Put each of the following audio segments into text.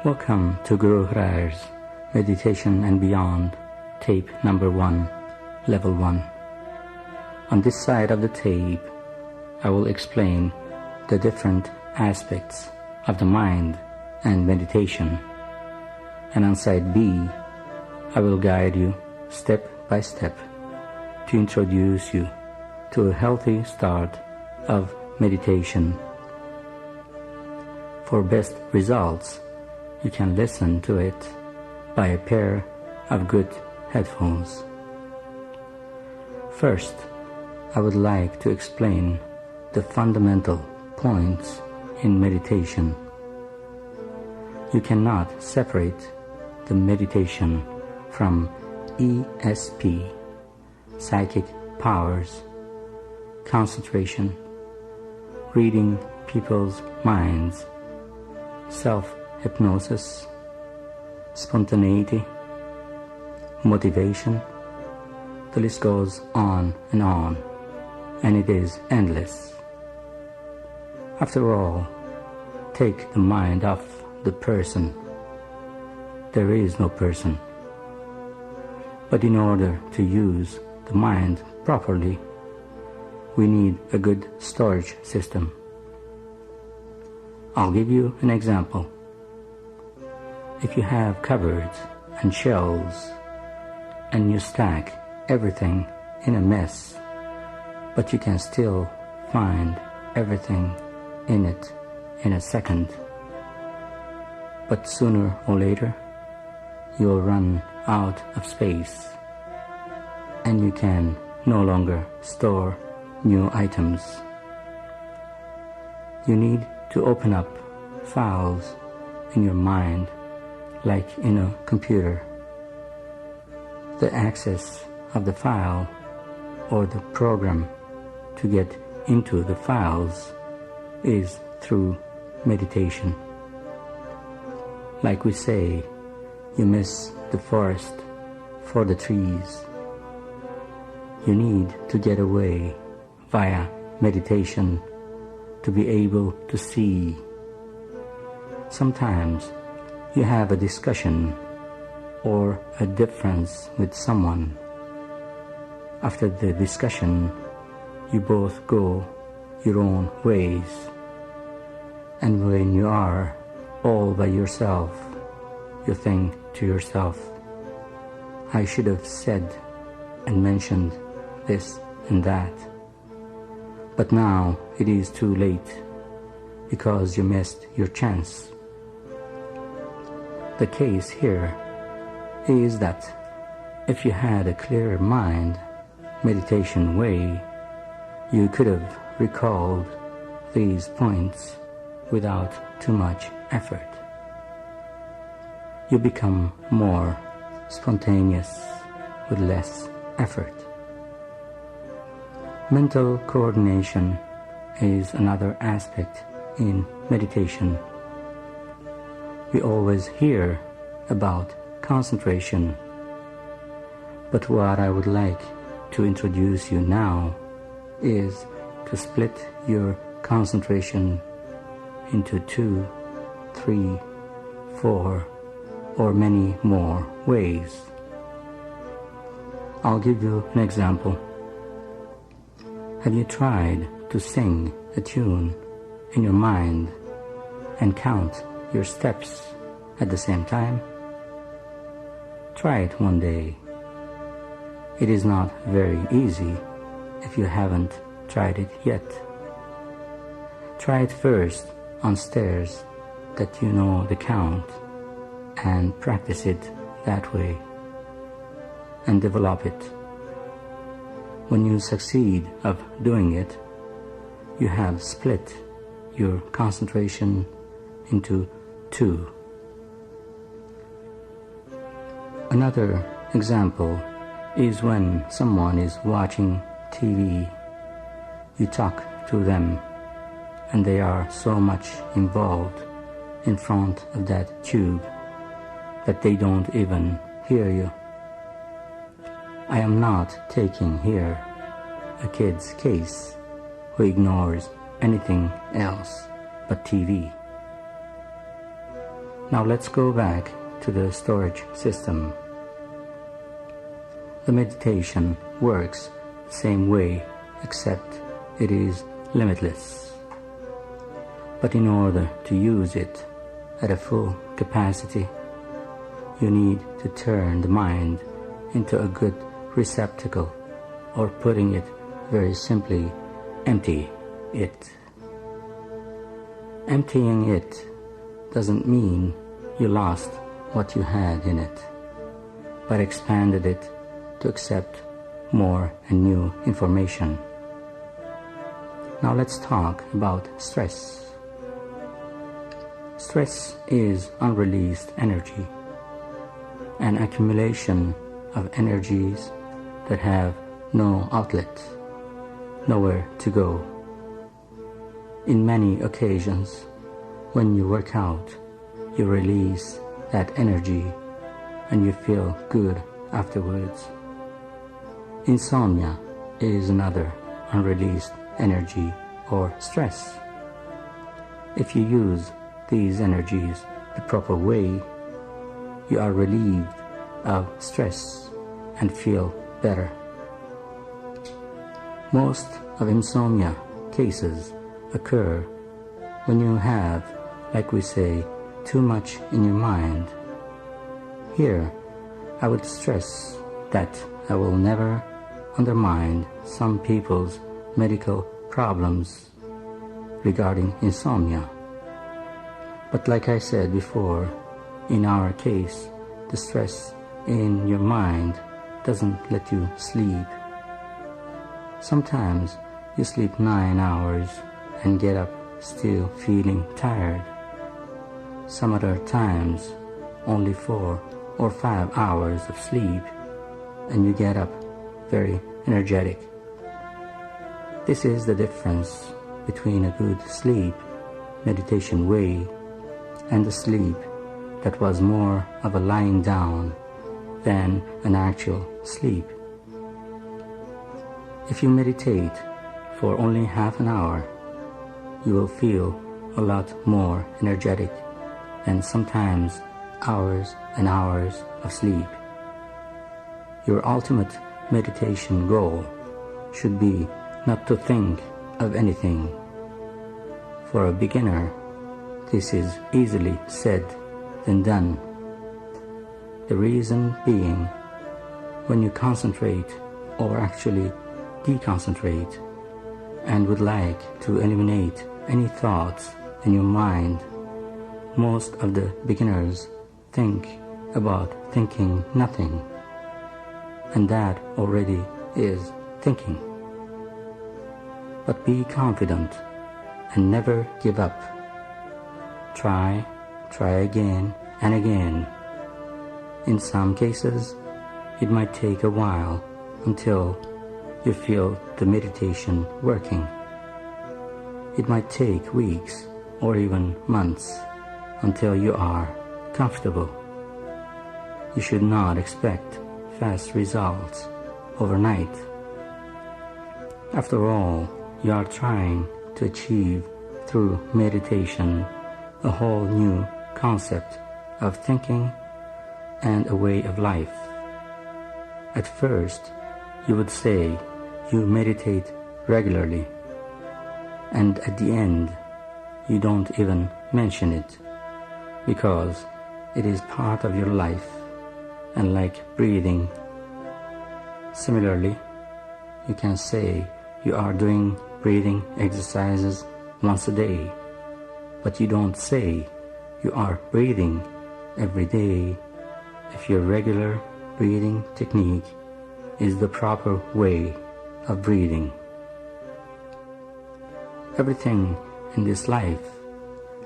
Welcome to Guru Harai's Meditation and Beyond, tape number 1, level 1. On this side of the tape, I will explain the different aspects of the mind and meditation. And on side B, I will guide you step by step to introduce you to a healthy start of meditation. For best results, you can listen to it by a pair of good headphones. First, I would like to explain the fundamental points in meditation. You cannot separate the meditation from ESP, psychic powers, concentration, reading people's minds, self-hypnosis, spontaneity, motivation. The list goes on, and it is endless. After all, take the mind off the person. There is no person. But in order to use the mind properly, we need a good storage system. I'll give you an example. If you have cupboards and shelves and you stack everything in a mess, but you can still find everything in it in a second. But sooner or later, you'll run out of space and you can no longer store new items. You need to open up files in your mind like in a computer. The access of the file or the program to get into the files is through meditation. Like we say, you miss the forest for the trees. You need to get away via meditation to be able to see. Sometimes you have a discussion or a difference with someone. After the discussion, you both go your own ways. And when you are all by yourself, you think to yourself, I should have said and mentioned this and that. But now it is too late because you missed your chance. The case here is that if you had a clearer mind, meditation way, you could have recalled these points without too much effort. You become more spontaneous with less effort. Mental coordination is another aspect in meditation. We always hear about concentration, but what I would like to introduce you now is to split your concentration into 2, 3, 4, or many more ways. I'll give you an example. Have you tried to sing a tune in your mind and count your steps at the same time? Try it one day. It is not very easy if you haven't tried it yet. Try it first on stairs that you know the count and practice it that way and develop it. When you succeed of doing it, you have split your concentration into 2. Another example is when someone is watching TV. You talk to them and they are so much involved in front of that tube that they don't even hear you. I am not taking here a kid's case who ignores anything else but TV. Now let's go back to the storage system. The meditation works the same way, except it is limitless. But in order to use it at a full capacity, you need to turn the mind into a good receptacle, or putting it very simply, empty it. Emptying it doesn't mean you lost what you had in it, but expanded it to accept more and new information. Now let's talk about stress. Stress is unreleased energy, an accumulation of energies that have no outlet, nowhere to go. In many occasions, when you work out, you release that energy and you feel good afterwards. Insomnia is another unreleased energy or stress. If you use these energies the proper way, you are relieved of stress and feel better. Most of insomnia cases occur when you have, like we say, too much in your mind. Here, I would stress that I will never undermine some people's medical problems regarding insomnia. But like I said before, in our case, the stress in your mind doesn't let you sleep. Sometimes you sleep 9 hours and get up still feeling tired. Some other times only 4 or 5 hours of sleep and you get up very energetic. This is the difference between a good sleep meditation way and the sleep that was more of a lying down than an actual sleep. If you meditate for only half an hour, you will feel a lot more energetic than sometimes hours and hours of sleep. Your ultimate meditation goal should be not to think of anything. For a beginner, this is easily said than done. The reason being, when you concentrate or actually deconcentrate and would like to eliminate any thoughts in your mind, most of the beginners think about thinking nothing, and that already is thinking. But be confident and never give up. Try again and again. In some cases, it might take a while until you feel the meditation working. It might take weeks or even months until you are comfortable. You should not expect fast results overnight. After all, you are trying to achieve through meditation a whole new concept of thinking and a way of life. At first, you would say you meditate regularly, and at the end, you don't even mention it, because it is part of your life and like breathing. Similarly, you can say you are doing breathing exercises once a day, but you don't say you are breathing every day if your regular breathing technique is the proper way of breathing. Everything in this life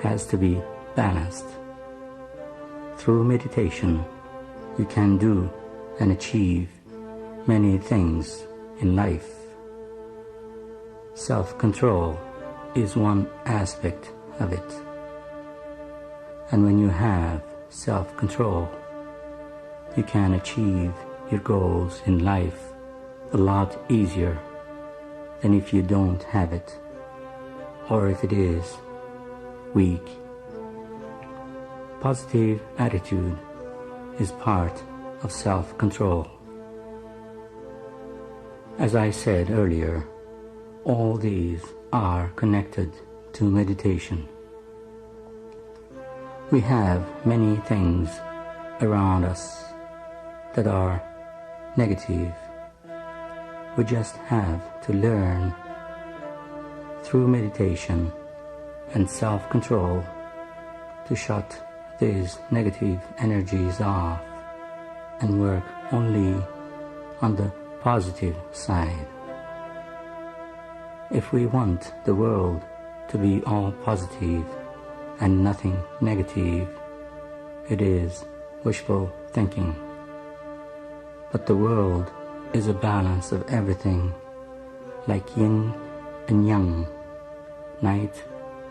has to be balanced. Through meditation, you can do and achieve many things in life. Self-control is one aspect of it. And when you have self-control, you can achieve your goals in life a lot easier than if you don't have it, or if it is weak. Positive attitude is part of self-control. As I said earlier, all these are connected to meditation. We have many things around us that are negative. We just have to learn through meditation and self-control to shut these negative energies off and work only on the positive side. If we want the world to be all positive and nothing negative, it is wishful thinking. But the world is a balance of everything, like yin and yang, night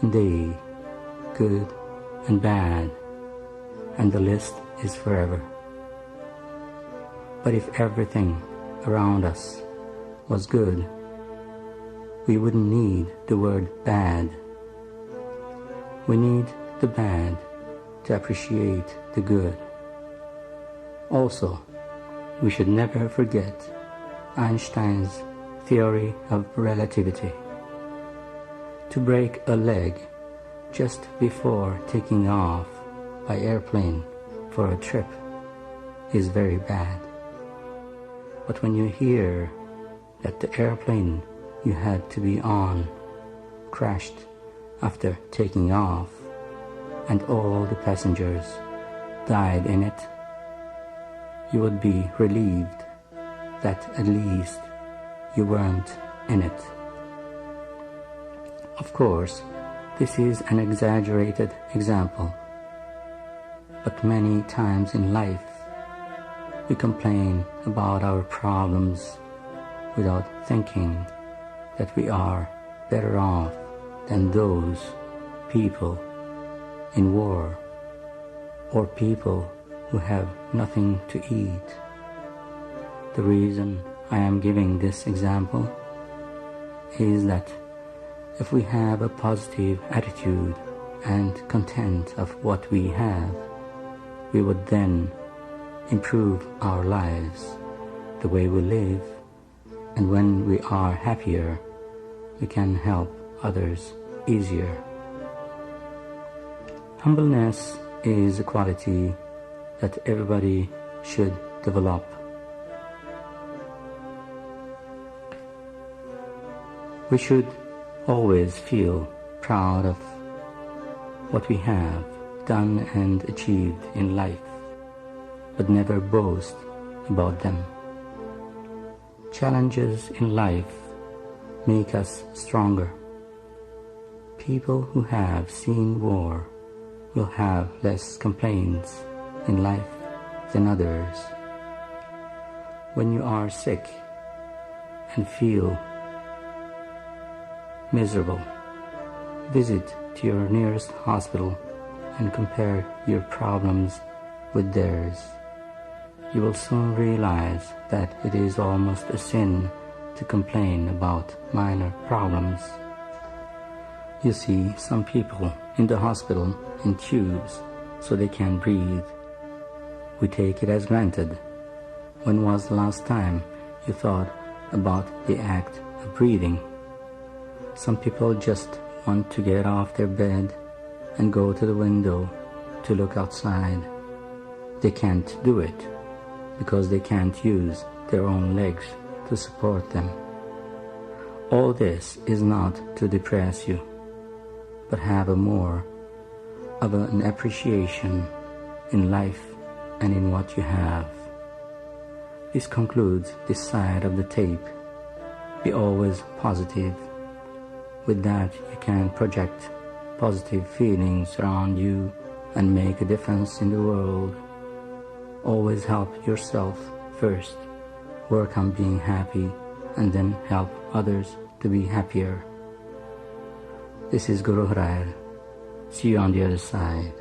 and day, good and bad, and the list is forever. But if everything around us was good, we wouldn't need the word bad. We need the bad to appreciate the good. Also, we should never forget Einstein's theory of relativity. To break a leg just before taking off by airplane for a trip is very bad. But when you hear that the airplane you had to be on crashed after taking off and all the passengers died in it, you would be relieved that at least you weren't in it. Of course, this is an exaggerated example, but many times in life we complain about our problems without thinking that we are better off than those people in war or people who have nothing to eat. The reason I am giving this example is that if we have a positive attitude and content of what we have, we would then improve our lives, the way we live, and when we are happier, we can help others easier. Humbleness is a quality that everybody should develop. We should always feel proud of what we have done and achieved in life, but never boast about them. Challenges in life make us stronger. People who have seen war will have less complaints in life than others. When you are sick and feel miserable, visit to your nearest hospital and compare your problems with theirs. You will soon realize that it is almost a sin to complain about minor problems. You see some people in the hospital in tubes so they can breathe. We take it as granted. When was the last time you thought about the act of breathing? Some people just want to get off their bed and go to the window to look outside. They can't do it because they can't use their own legs to support them. All this is not to depress you, but have a more of an appreciation in life and in what you have. This concludes this side of the tape. Be always positive. With that, you can project positive feelings around you and make a difference in the world. Always help yourself first. Work on being happy and then help others to be happier. This is Guru Harair. See you on the other side.